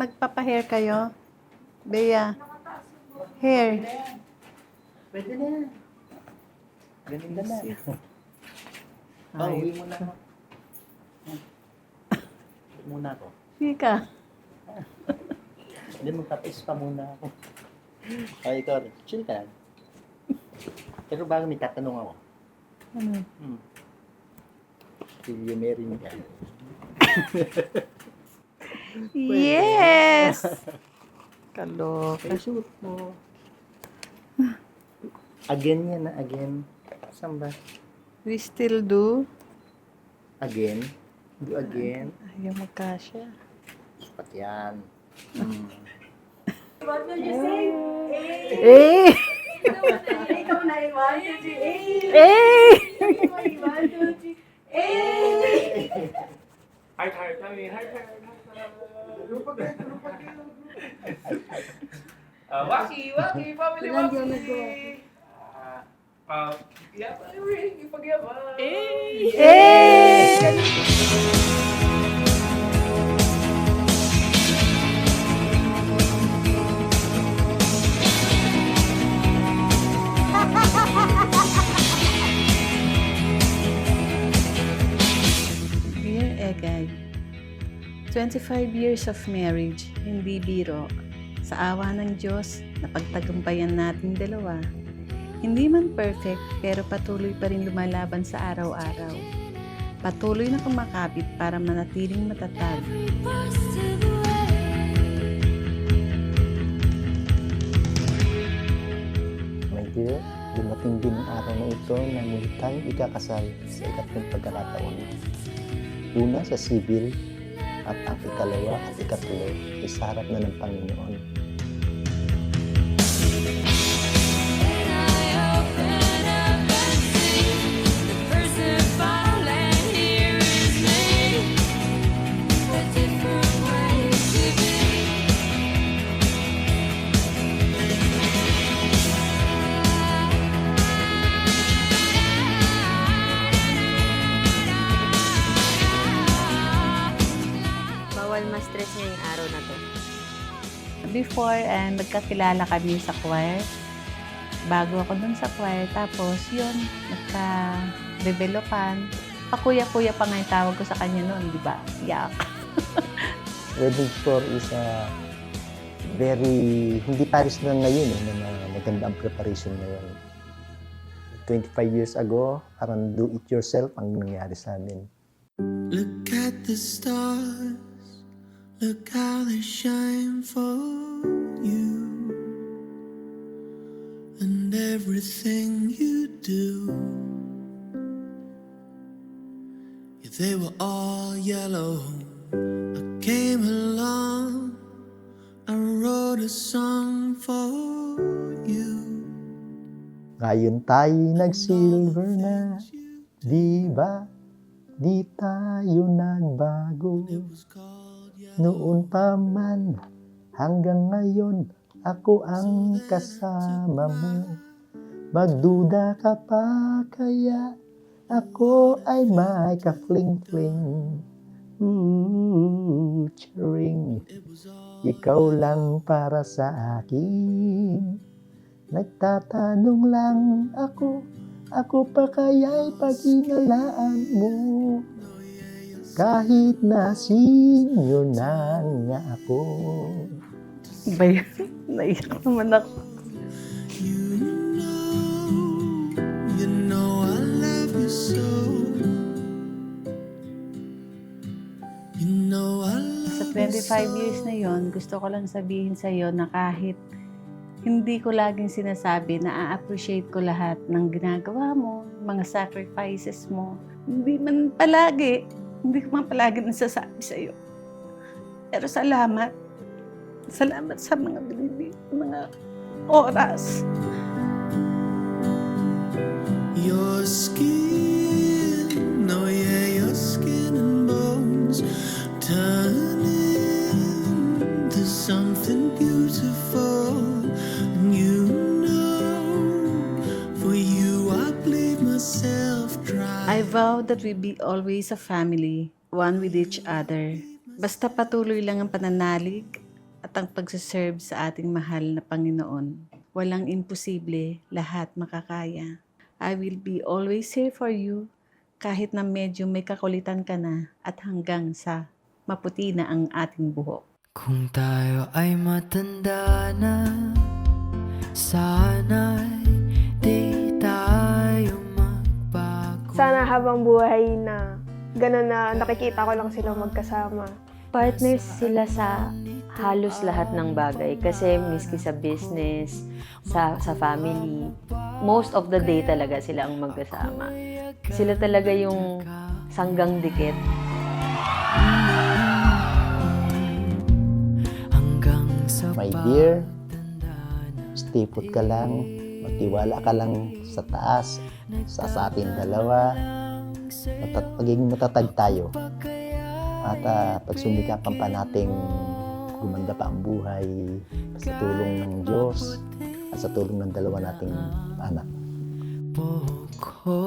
magpapa-hair kayo? Bea, hair. Pwede na yan. Ganun na. Uwi muna ako. Uwi muna ako. Sika. Hindi, magtapos pa muna ako. Ay, ikaw rin. Chill ka lang. Pero bago may tatanong ako. Ano? Will you marry me? Yes! Kaloka. Ay, shoot mo. Again yan na, again. Saan ba? We still do. Again? Do again? Ayaw magkasya. Sapat yan. What will you say? Eh! Ikaw na, 1, 2, 3, Eh! 1, 2, 3, Heart, kami, heart. Waki, family Waki. Yaman, ring, ipagyaman. Eh! Dear Egay, 25 years of marriage, hindi biro. Sa awa ng Diyos, napagtagumpayan nating dalawa. Hindi man perfect, pero patuloy pa rin lumalaban sa araw-araw. Patuloy na kumakapit para manatiling matatag. My dear, dumating din ang araw na ito na muli tayong ikakasal sa ikatlong pagkakataon. Una sa civil at ang ikalawa at ikatlo ay sa harap na ng Panginoon. bawal ma-stress ngayong araw na to. Before, nagkakilala kami sa choir. Bago ako dun sa choir. Tapos, yun, nagka-developan. Pakuya-kuya pa nga yung tawag ko sa kanya noon, di ba? Yak. Wedding tour is very, hindi Paris na ngayon, na maganda ang preparation ngayon. 25 years ago, parang do it yourself ang nangyari sa amin. Look at the stars, look how they shine for you, and everything you do. Yeah, they were all yellow. I came along, I wrote a song for you. Ngayon tayo nag-silver na, di ba? Di tayo nagbago. Noon pa man, hanggang ngayon, ako ang kasama mo. Magduda ka pa kaya, ako ay may ka-fling-fling. Ooh, charing. Ikaw lang para sa akin. Nagtatanong lang ako pa kaya'y pag-inalaan mo. Kahit na sinyo na nga ako. Ba yun? Naiyak naman ako. You know I love you so. You know I love Sa 25 years na yon, gusto ko lang sabihin sa'yo na kahit hindi ko laging sinasabi na a-appreciate ko lahat ng ginagawa mo, mga sacrifices mo. Hindi ko man palagi nasasabi sa'yo. Pero salamat. Salamat sa mga mga oras. Your skin, oh yeah, your skin and bones turn into something beautiful. And you know, for you I bleed myself dry. I vow that we be always a family, one with each other. Basta patuloy lang ang pananalig ang pagsaserve sa ating mahal na Panginoon. Walang imposible, lahat makakaya. I will be always here for you kahit na medyo may kakulitan ka na at hanggang sa maputi na ang ating buhok. Kung tayo ay matanda na, sana'y di tayo magbago. Sana habang buhay na gano'n na nakikita ko lang sila magkasama. Partners sila sa halos lahat ng bagay. Kasi miski sa business, sa family, most of the day talaga sila ang magkasama. Sila talaga yung sanggang dikit. Hanggang sa My dear, stay put ka lang, magtiwala ka lang sa taas, sa ating dalawa, magiging matatag tayo. At pagsumikapan pa nating gumanda pa ang buhay sa tulong ng Diyos at sa tulong ng dalawa nating anak. buhok ko.